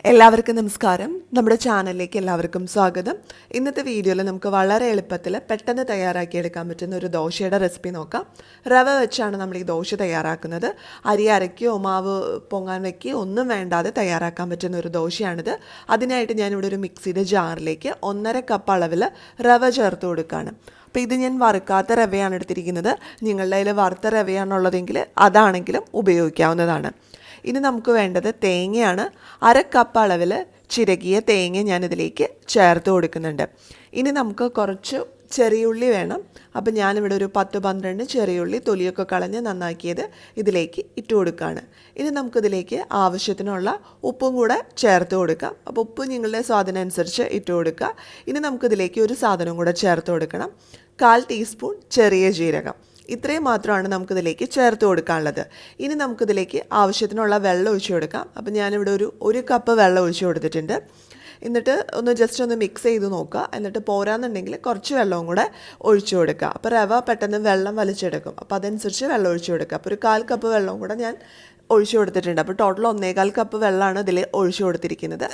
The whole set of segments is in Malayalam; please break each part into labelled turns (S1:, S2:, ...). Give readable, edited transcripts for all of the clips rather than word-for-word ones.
S1: എല്ലാവർക്കും നമസ്കാരം. നമ്മുടെ ചാനലിലേക്ക് എല്ലാവർക്കും സ്വാഗതം. ഇന്നത്തെ വീഡിയോയിൽ നമുക്ക് വളരെ എളുപ്പത്തിൽ പെട്ടെന്ന് തയ്യാറാക്കിയെടുക്കാൻ പറ്റുന്ന ഒരു ദോശയുടെ റെസിപ്പി നോക്കാം. റവ വെച്ചാണ് നമ്മൾ ഈ ദോശ തയ്യാറാക്കുന്നത്. അരി അരയ്ക്കുകയോ മാവ് പൊങ്ങാൻ വയ്ക്കുകയോ ഒന്നും വേണ്ടാതെ തയ്യാറാക്കാൻ പറ്റുന്ന ഒരു ദോശയാണിത്. അതിനായിട്ട് ഞാനിവിടെ ഒരു മിക്സിയുടെ ജാറിലേക്ക് 1.5 കപ്പ് അളവിൽ റവ ചേർത്ത് കൊടുക്കുകയാണ്. അപ്പോൾ ഇത് ഞാൻ വറുക്കാത്ത റവയാണ് എടുത്തിരിക്കുന്നത്. നിങ്ങളുടെ കയ്യിൽ വറുത്ത റവയാണുള്ളതെങ്കിൽ അതാണെങ്കിലും ഉപയോഗിക്കാവുന്നതാണ്. ഇനി നമുക്ക് വേണ്ടത് തേങ്ങയാണ്. 1/2 കപ്പ് അളവിൽ ചിരകിയ തേങ്ങ ഞാനിതിലേക്ക് ചേർത്ത് കൊടുക്കുന്നുണ്ട്. ഇനി നമുക്ക് കുറച്ച് ചെറിയുള്ളി വേണം. അപ്പോൾ ഞാനിവിടെ ഒരു 10-12 ചെറിയുള്ളി തൊലിയൊക്കെ കളഞ്ഞ് നന്നാക്കിയത് ഇതിലേക്ക് ഇട്ട് കൊടുക്കുകയാണ്. ഇനി നമുക്കിതിലേക്ക് ആവശ്യത്തിനുള്ള ഉപ്പും കൂടെ ചേർത്ത് കൊടുക്കാം. അപ്പോൾ ഉപ്പ് നിങ്ങളുടെ സ്വാദിനനുസരിച്ച് ഇട്ട് കൊടുക്കുക. ഇനി നമുക്കിതിലേക്ക് ഒരു സാധനം കൂടെ ചേർത്ത് കൊടുക്കണം. 1/4 ടീസ്പൂൺ ചെറിയ ജീരകം. ഇത്രയും മാത്രമാണ് നമുക്കിതിലേക്ക് ചേർത്ത് കൊടുക്കാനുള്ളത്. ഇനി നമുക്കിതിലേക്ക് ആവശ്യത്തിനുള്ള വെള്ളം ഒഴിച്ചു കൊടുക്കാം. അപ്പോൾ ഞാനിവിടെ ഒരു കപ്പ് വെള്ളം ഒഴിച്ചു കൊടുത്തിട്ടുണ്ട്. എന്നിട്ട് ജസ്റ്റ് ഒന്ന് മിക്സ് ചെയ്ത് നോക്കുക. എന്നിട്ട് പോരാന്നുണ്ടെങ്കിൽ കുറച്ച് വെള്ളവും കൂടെ ഒഴിച്ചു കൊടുക്കുക. അപ്പോൾ റവ പെട്ടെന്ന് വെള്ളം വലിച്ചെടുക്കും. അപ്പോൾ അതനുസരിച്ച് വെള്ളം ഒഴിച്ചു കൊടുക്കുക. അപ്പോൾ ഒരു 1/4 കപ്പ് വെള്ളവും കൂടെ ഞാൻ ഒഴിച്ചു കൊടുത്തിട്ടുണ്ട്. അപ്പോൾ ടോട്ടൽ 1.25 കപ്പ് വെള്ളമാണ് ഇതിൽ ഒഴിച്ചു കൊടുത്തിരിക്കുന്നത്.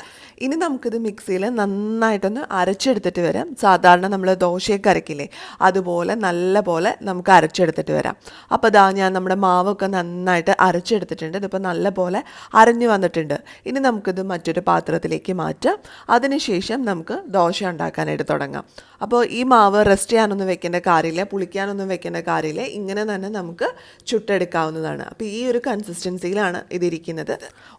S1: ഇനി നമുക്കിത് മിക്സിയിൽ നന്നായിട്ടൊന്ന് അരച്ചെടുത്തിട്ട് വരാം. സാധാരണ നമ്മൾ ദോശയൊക്കെ അരക്കില്ലേ, അതുപോലെ നല്ല പോലെ നമുക്ക് അരച്ചെടുത്തിട്ട് വരാം. അപ്പോൾ ഇതാ ഞാൻ നമ്മുടെ മാവൊക്കെ നന്നായിട്ട് അരച്ചെടുത്തിട്ടുണ്ട്. ഇതിപ്പോൾ നല്ല പോലെ അരഞ്ഞു വന്നിട്ടുണ്ട്. ഇനി നമുക്കിത് മറ്റൊരു പാത്രത്തിലേക്ക് മാറ്റാം. അതിനുശേഷം നമുക്ക് ദോശ ഉണ്ടാക്കാനായിട്ട് തുടങ്ങാം. അപ്പോൾ ഈ മാവ് റെസ്റ്റ് ചെയ്യാനൊന്നും വെക്കേണ്ട കാര്യമില്ല, പുളിക്കാനൊന്നും വെക്കേണ്ട കാര്യമില്ല. ഇങ്ങനെ തന്നെ നമുക്ക് ചുട്ടെടുക്കാവുന്നതാണ്. അപ്പോൾ ഈ ഒരു കൺസിസ്റ്റൻസിയിലാണ് ഇതിരിക്കുന്നത്.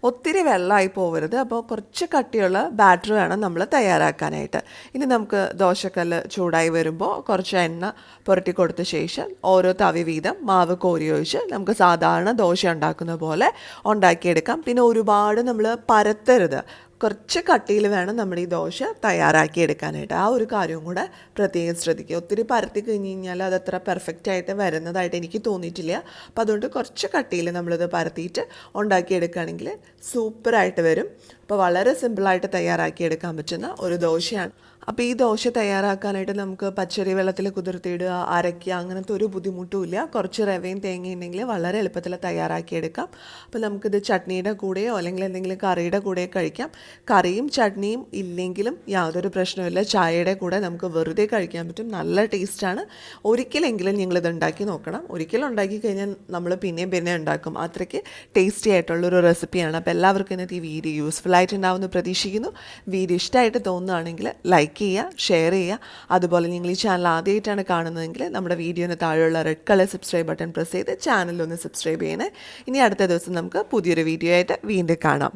S1: ഒത്തിരി വെള്ളമായി പോകരുത്. അപ്പോൾ കുറച്ച് കട്ടിയുള്ള ബാറ്റർ വേണം നമ്മൾ തയ്യാറാക്കാനായിട്ട്. ഇനി നമുക്ക് ദോശക്കല്ല് ചൂടായി വരുമ്പോൾ കുറച്ച് എണ്ണ പുരട്ടി കൊടുത്ത ശേഷം ഓരോ തവി വീതം മാവ് കോരി ഒഴിച്ച് നമുക്ക് സാധാരണ ദോശ ഉണ്ടാക്കുന്ന പോലെ ഉണ്ടാക്കിയെടുക്കാം. പിന്നെ ഒരുപാട് നമ്മൾ പരത്തരുത്. കുറച്ച് കട്ടിയിൽ വേണം നമ്മുടെ ഈ ദോശ തയ്യാറാക്കി എടുക്കാനായിട്ട്. ആ ഒരു കാര്യവും കൂടെ പ്രത്യേകം ശ്രദ്ധിക്കുക. ഒത്തിരി പരത്തി കഴിഞ്ഞ് കഴിഞ്ഞാൽ അതത്ര പെർഫെക്റ്റായിട്ട് വരുന്നതായിട്ട് എനിക്ക് തോന്നിയിട്ടില്ല. അപ്പോൾ അതുകൊണ്ട് കുറച്ച് കട്ടിയിൽ നമ്മളിത് പരത്തിയിട്ട് ഉണ്ടാക്കിയെടുക്കുകയാണെങ്കിൽ സൂപ്പറായിട്ട് വരും. അപ്പോൾ വളരെ സിമ്പിളായിട്ട് തയ്യാറാക്കിയെടുക്കാൻ പറ്റുന്ന ഒരു ദോശയാണ്. അപ്പോൾ ഈ ദോശ തയ്യാറാക്കാനായിട്ട് നമുക്ക് പച്ചരി വെള്ളത്തിൽ കുതിർത്തിയിടുക, അരയ്ക്കുക, അങ്ങനത്തെ ഒരു ബുദ്ധിമുട്ടുമില്ല. കുറച്ച് റവയും തേങ്ങയും ഉണ്ടെങ്കിൽ വളരെ എളുപ്പത്തിൽ തയ്യാറാക്കിയെടുക്കാം. അപ്പോൾ നമുക്കിത് ചട്നിയുടെ കൂടെയോ അല്ലെങ്കിൽ എന്തെങ്കിലും കറിയുടെ കൂടെയോ കഴിക്കാം. കറിയും ചട്നിയും ഇല്ലെങ്കിലും യാതൊരു പ്രശ്നമില്ല. ചായയുടെ കൂടെ നമുക്ക് വെറുതെ കഴിക്കാൻ പറ്റും. നല്ല ടേസ്റ്റാണ്. ഒരിക്കലെങ്കിലും നിങ്ങളിത് ഉണ്ടാക്കി നോക്കണം. ഒരിക്കലും ഉണ്ടാക്കി കഴിഞ്ഞാൽ നമ്മൾ പിന്നെയും ഉണ്ടാക്കും. അത്രയ്ക്ക് ടേസ്റ്റി ആയിട്ടുള്ളൊരു റെസിപ്പിയാണ്. അപ്പോൾ എല്ലാവർക്കും ഇന്നത്തെ ഈ വീഡിയോ യൂസ്ഫുൾ ആയിട്ടുണ്ടാവുമെന്ന് പ്രതീക്ഷിക്കുന്നു. വീഡിയോ ഇഷ്ടമായിട്ട് തോന്നുകയാണെങ്കിൽ ലൈക്ക് ചെയ്യുക, ഷെയർ ചെയ്യുക. അതുപോലെ നിങ്ങൾ ഈ ചാനൽ ആദ്യമായിട്ടാണ് കാണുന്നതെങ്കിൽ നമ്മുടെ വീഡിയോന് താഴെയുള്ള red colour subscribe button press ചെയ്ത് ചാനലൊന്ന് സബ്സ്ക്രൈബ് ചെയ്യണേ. ഇനി അടുത്ത ദിവസം നമുക്ക് പുതിയൊരു വീഡിയോ ആയിട്ട് വീണ്ടും കാണാം.